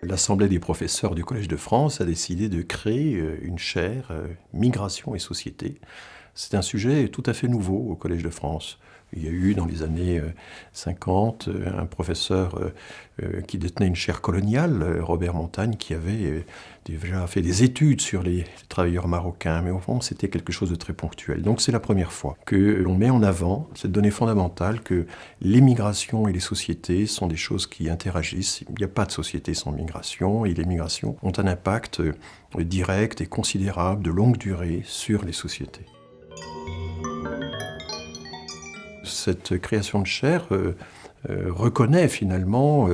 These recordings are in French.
L'Assemblée des professeurs du Collège de France a décidé de créer une chaire Migration et société. C'est un sujet tout à fait nouveau au Collège de France. Il y a eu dans les années 50 un professeur qui détenait une chaire coloniale, Robert Montagne, qui avait déjà fait des études sur les travailleurs marocains, mais au fond c'était quelque chose de très ponctuel. Donc c'est la première fois que l'on met en avant cette donnée fondamentale que les migrations et les sociétés sont des choses qui interagissent. Il n'y a pas de société sans migration, et les migrations ont un impact direct et considérable de longue durée sur les sociétés. Cette création de chaire reconnaît finalement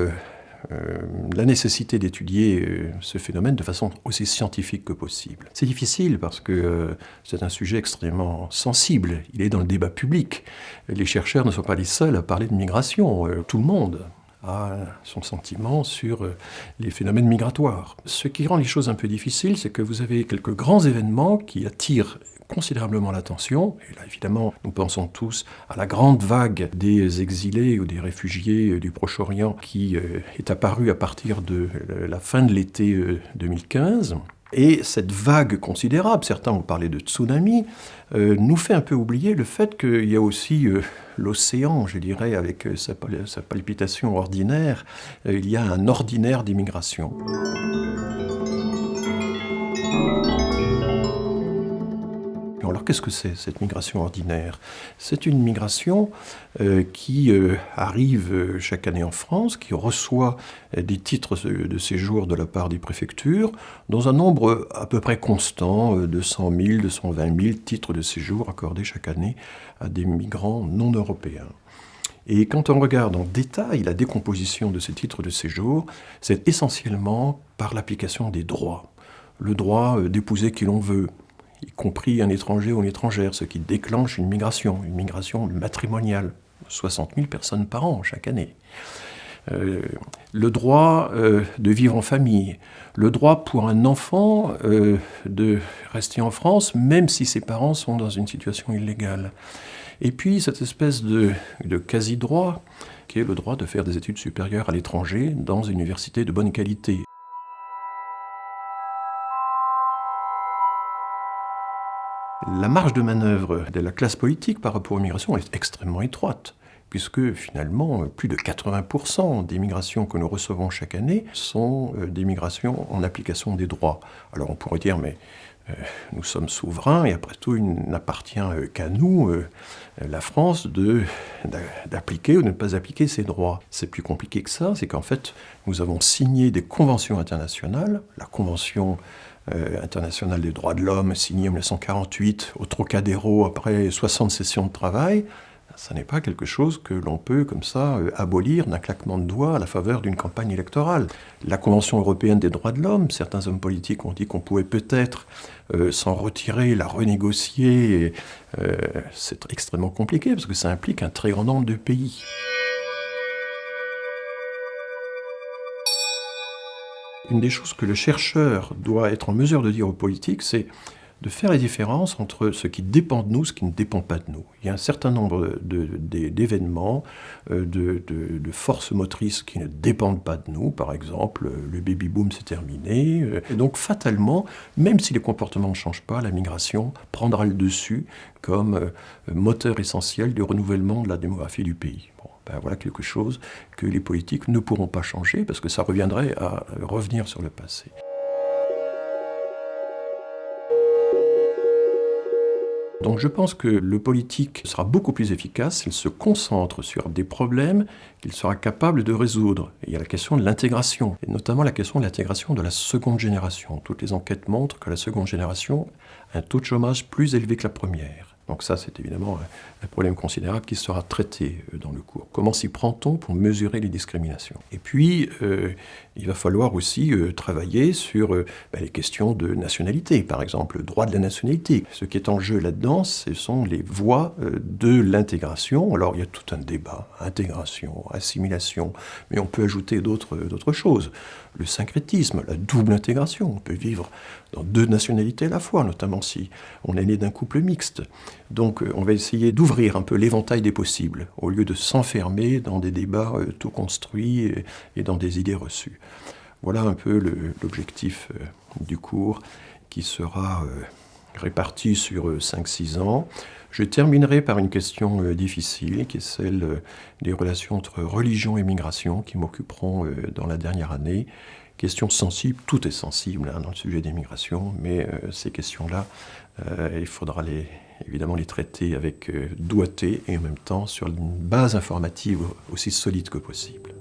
la nécessité d'étudier ce phénomène de façon aussi scientifique que possible. C'est difficile parce que c'est un sujet extrêmement sensible. Il est dans le débat public. Les chercheurs ne sont pas les seuls à parler de migration. Tout le monde a son sentiment sur les phénomènes migratoires. Ce qui rend les choses un peu difficiles, c'est que vous avez quelques grands événements qui attirent considérablement l'attention. Et là, évidemment, nous pensons tous à la grande vague des exilés ou des réfugiés du Proche-Orient qui est apparue à partir de la fin de l'été 2015. Et cette vague considérable, certains ont parlé de tsunami, nous fait un peu oublier le fait qu'il y a aussi l'océan, je dirais, avec sa palpitation ordinaire, il y a un ordinaire d'immigration. Alors qu'est-ce que c'est cette migration ordinaire ? C'est une migration qui arrive chaque année en France, qui reçoit des titres de séjour de la part des préfectures, dans un nombre à peu près constant, 200 000, 220 000 titres de séjour accordés chaque année à des migrants non européens. Et quand on regarde en détail la décomposition de ces titres de séjour, c'est essentiellement par l'application des droits. Le droit d'épouser qui l'on veut, y compris un étranger ou une étrangère, ce qui déclenche une migration matrimoniale, 60 000 personnes par an chaque année. Le droit de vivre en famille, le droit pour un enfant de rester en France, même si ses parents sont dans une situation illégale. Et puis cette espèce de quasi-droit, qui est le droit de faire des études supérieures à l'étranger dans une université de bonne qualité. La marge de manœuvre de la classe politique par rapport aux migrations est extrêmement étroite, puisque finalement, plus de 80% des migrations que nous recevons chaque année sont des migrations en application des droits. Alors on pourrait dire, mais nous sommes souverains, et après tout, il n'appartient qu'à nous, la France, d'appliquer ou de ne pas appliquer ces droits. C'est plus compliqué que ça, c'est qu'en fait, nous avons signé des conventions internationales, la Convention internationale des droits de l'homme, signée en 1948, au Trocadéro, après 60 sessions de travail. Ça n'est pas quelque chose que l'on peut, comme ça, abolir d'un claquement de doigts à la faveur d'une campagne électorale. La Convention européenne des droits de l'homme, certains hommes politiques ont dit qu'on pouvait peut-être s'en retirer, la renégocier. C'est extrêmement compliqué, parce que ça implique un très grand nombre de pays. Une des choses que le chercheur doit être en mesure de dire aux politiques, c'est de faire la différence entre ce qui dépend de nous et ce qui ne dépend pas de nous. Il y a un certain nombre d'événements, de forces motrices qui ne dépendent pas de nous. Par exemple, le baby-boom s'est terminé. Et donc, fatalement, même si les comportements ne changent pas, la migration prendra le dessus comme moteur essentiel du renouvellement de la démographie du pays. Bon, ben voilà quelque chose que les politiques ne pourront pas changer parce que ça reviendrait à revenir sur le passé. Donc je pense que le politique sera beaucoup plus efficace s'il se concentre sur des problèmes qu'il sera capable de résoudre. Et il y a la question de l'intégration, et notamment la question de l'intégration de la seconde génération. Toutes les enquêtes montrent que la seconde génération a un taux de chômage plus élevé que la première. Donc ça, c'est évidemment un problème considérable qui sera traité dans le cours. Comment s'y prend-on pour mesurer les discriminations ? Et puis, il va falloir aussi travailler sur les questions de nationalité, par exemple, le droit de la nationalité. Ce qui est en jeu là-dedans, ce sont les voies de l'intégration. Alors, il y a tout un débat, intégration, assimilation, mais on peut ajouter d'autres choses. Le syncrétisme, la double intégration, on peut vivre dans deux nationalités à la fois, notamment si on est né d'un couple mixte. Donc on va essayer d'ouvrir un peu l'éventail des possibles, au lieu de s'enfermer dans des débats tout construits et dans des idées reçues. Voilà un peu l'objectif du cours qui sera réparti sur 5-6 ans. Je terminerai par une question difficile, qui est celle des relations entre religion et migration, qui m'occuperont dans la dernière année. Question sensible, tout est sensible dans le sujet des migrations, mais ces questions-là, il faudra évidemment les traiter avec doigté et en même temps sur une base informative aussi solide que possible.